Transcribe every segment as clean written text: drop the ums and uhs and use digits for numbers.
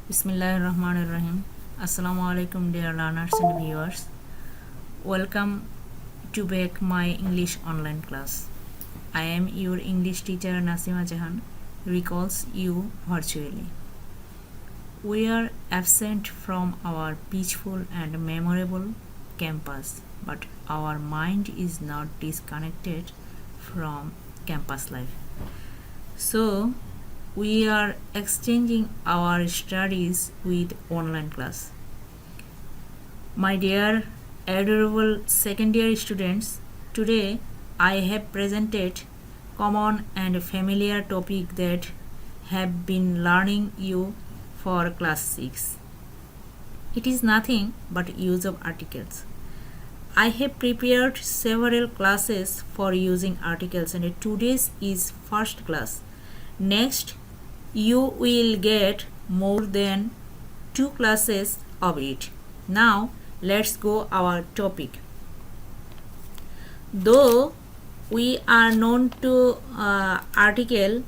Bismillahirrahmanirrahim. Assalamu alaikum, dear learners and viewers. Welcome to back my English online class. I am your English teacher Nasima Jahan, recalls you virtually. We are absent from our peaceful and memorable campus, but our mind is not disconnected from campus life. So, we are exchanging our studies with online class. My dear adorable second year students, today I have presented common and familiar topic that have been learning you for class 6. It is nothing but use of articles. I have prepared several classes for using articles and today's is first class. Next, you will get more than 2 classes of it. Now, let's go our topic. Though we are known to article,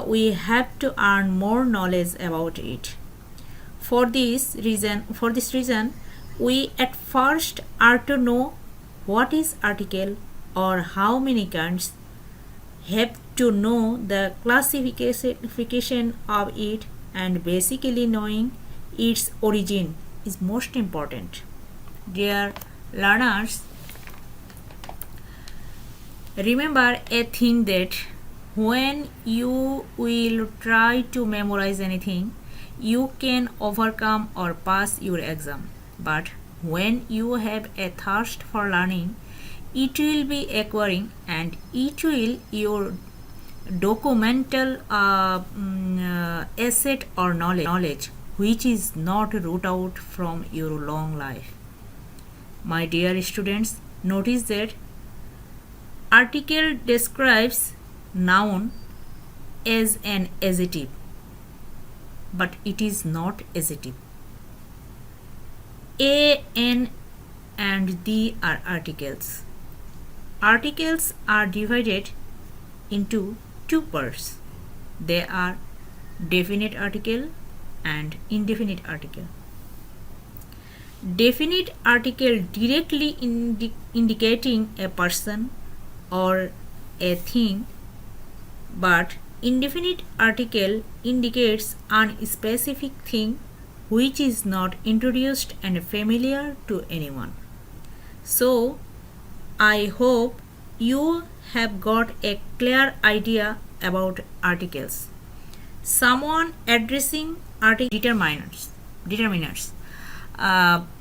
we have to earn more knowledge about it. For this reason, we at first are to know what is article or how many kinds, have to know the classification of it, and basically knowing its origin is most important. Dear learners, remember a thing that when you will try to memorize anything, you can overcome or pass your exam. But when you have a thirst for learning, it will be acquiring and it will your documental asset or knowledge which is not root out from your long life. My dear students, notice that article describes noun as an adjective, but it is not adjective. A, N and the are articles. Articles are divided into two parts. They are definite article and indefinite article. Definite article directly indicating a person or a thing, but indefinite article indicates an specific thing which is not introduced and familiar to anyone. So, I hope you have got a clear idea about articles. Someone addressing determiners.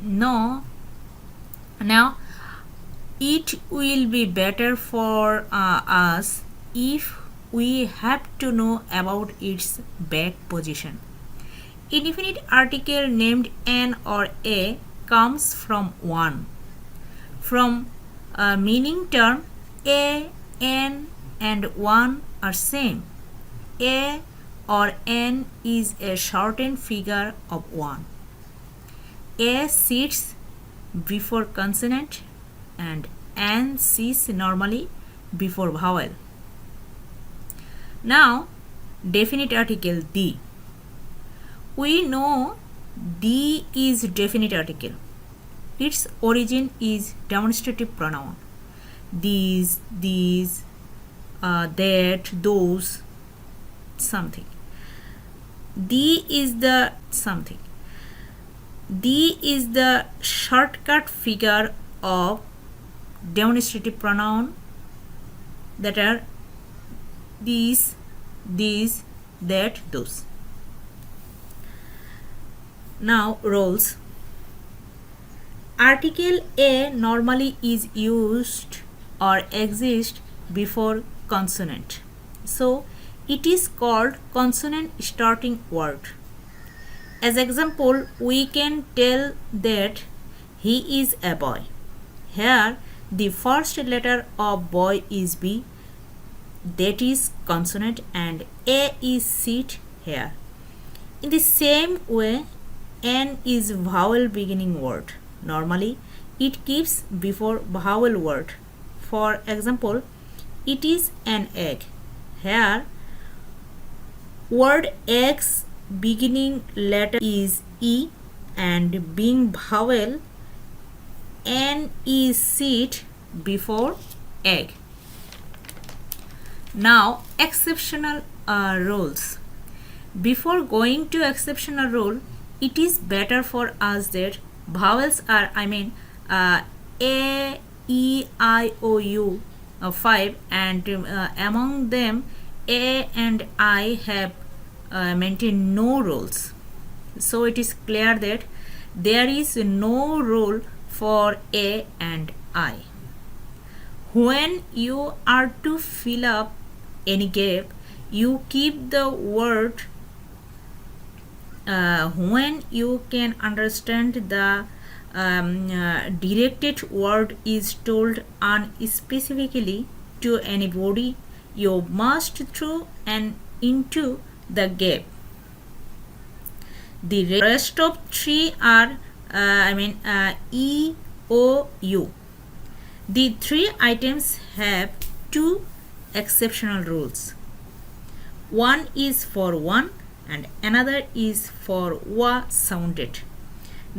No. Now, it will be better for us if we have to know about its back position. Indefinite article named an or a comes from one. From meaning term, a, n and one are same. A or n is a shortened figure of 1. A sits before consonant and n sits normally before vowel. Now, definite article the. We know the is definite article. Its origin is demonstrative pronoun. These, that, those, something. The is the something. The is the shortcut figure of demonstrative pronoun that are these, that, those. Now, roles. Article A normally is used or exists before consonant. So, it is called consonant starting word. As example, we can tell that he is a boy. Here, the first letter of boy is B, that is consonant, and A is sit here. In the same way, N is vowel beginning word. Normally, it keeps before vowel word. For example, it is an egg. Here, word eggs beginning letter is E and being vowel N is sit before egg. Now exceptional rules. Before going to exceptional rule, it is better for us that vowels are A, E, I, O, U 5 and among them A and I have maintained no rules. So it is clear that there is no rule for A and I. When you are to fill up any gap, you keep the word when you can understand the directed word is told unspecifically to anybody, you must throw and into the gap. The rest of three are E, O, U. The three items have two exceptional rules. One is for one and another is for wa sounded.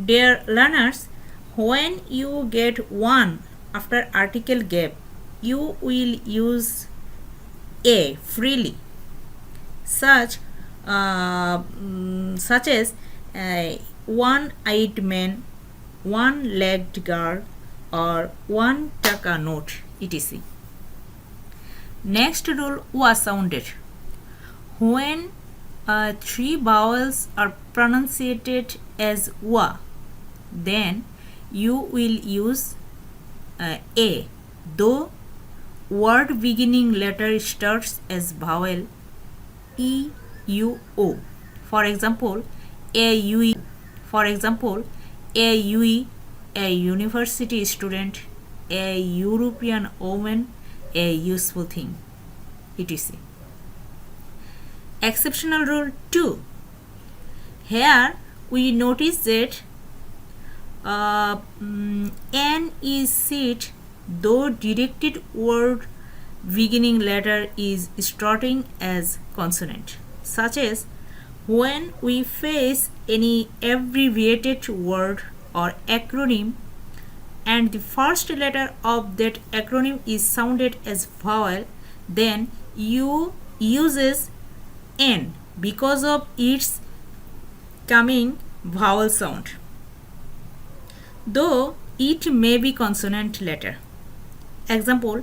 Dear learners, when you get one after article gap, you will use A freely, such as one-eyed man, one-legged girl, or one taka note, etc. Next rule was sounded. When three vowels are pronunciated as wa, then you will use A, though word beginning letter starts as vowel E, U, O. For example, a university student, a European woman, a useful thing, etc. Exceptional rule 2. Here we notice that N is sit though directed word beginning letter is starting as consonant, such as when we face any abbreviated word or acronym and the first letter of that acronym is sounded as vowel, then U uses N because of its coming vowel sound, though it may be consonant letter. Example,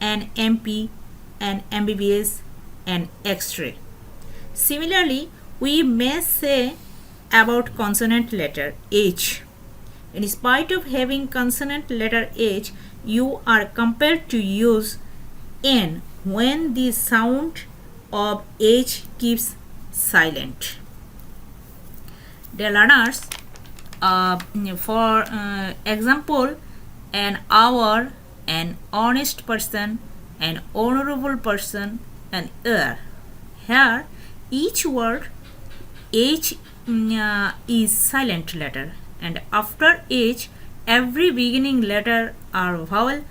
an MP, an MBBS, an X-ray. Similarly, we may say about consonant letter H. In spite of having consonant letter H, you are compelled to use N when the sound of H keeps silent. Dear learners, for example, an hour, an honest person, an honorable person, an heir. Here, each word H is silent letter, and after H, every beginning letter are vowel,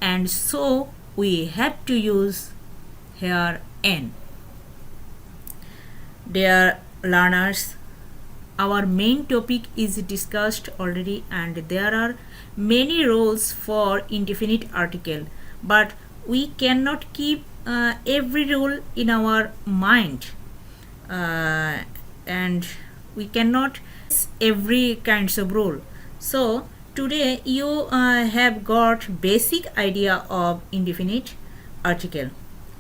and so we have to use here N. Dear learners, our main topic is discussed already, and there are many rules for indefinite article, but we cannot keep every rule in our mind, and we cannot every kinds of rule. So today you have got basic idea of indefinite article.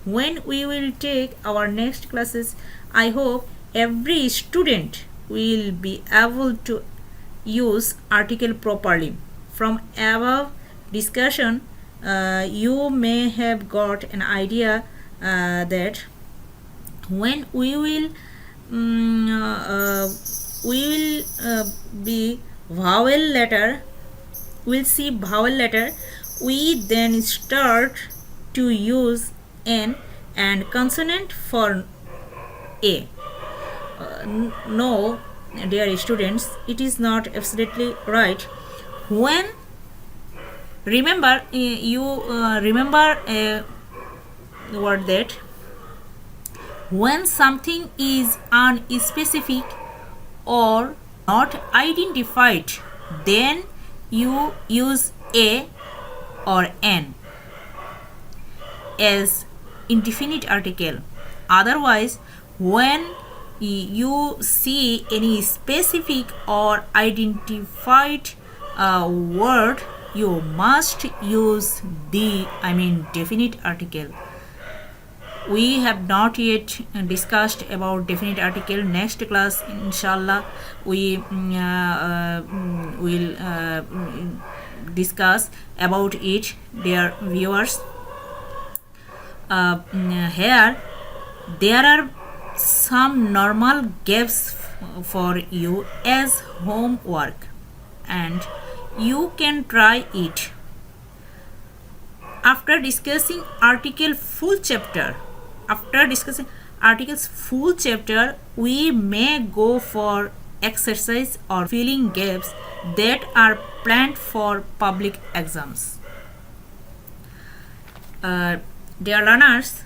When we will take our next classes, I hope every student will be able to use article properly. From above discussion, you may have got an idea that when we will be vowel letter, we'll see vowel letter, we then start to use N and consonant for A. No, dear students, it is not absolutely right. When remember remember a word that When something is unspecific or not identified, then you use a or an as indefinite article. Otherwise, when you see any specific or identified word, you must use the definite article. We have not yet discussed about definite article. Next class inshallah we will discuss about it, dear viewers. Here there are some normal gaps for you as homework, and you can try it. After discussing articles full chapter, we may go for exercise or filling gaps that are planned for public exams. Dear learners,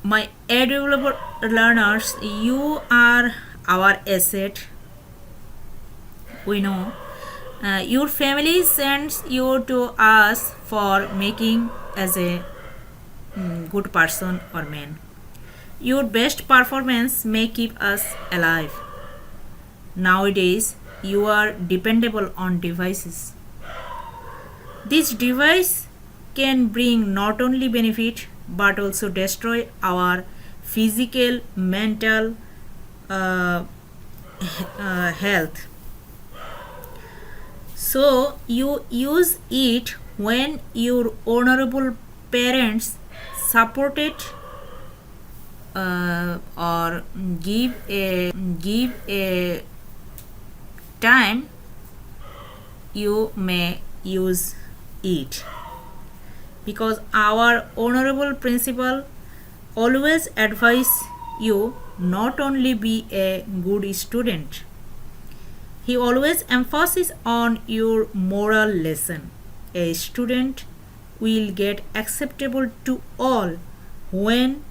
my adorable learners, you are our asset. We know your family sends you to us for making as a good person or man. Your best performance may keep us alive. Nowadays, you are dependable on devices. This device can bring not only benefit but also destroy our physical, mental health. So you use it when your honorable parents supported or give a time, you may use it, because our honorable principal always advise you not only be a good student, he always emphasizes on your moral lesson. A student will get acceptable to all when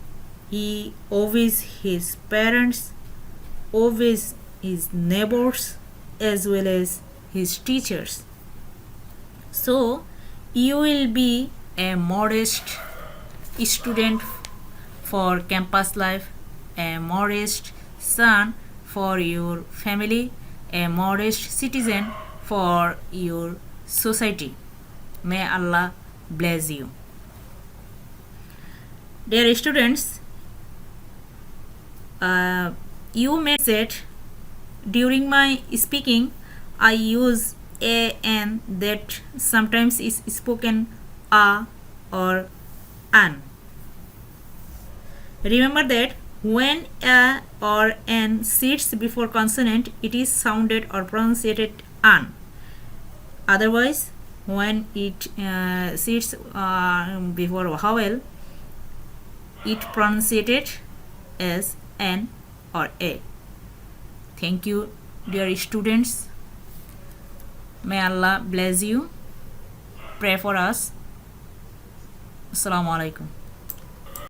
he obeys his parents, obeys his neighbors, as well as his teachers. So you will be a modest student for campus life, a modest son for your family, a modest citizen for your society. May Allah bless you. Dear students, you may say during my speaking I use a and that sometimes is spoken a or an. Remember that when a or an sits before consonant, it is sounded or pronounced an. Otherwise, when it sits before vowel, it pronounced as an or a. Thank you, dear students. May Allah bless you. Pray for us. Assalamu alaikum.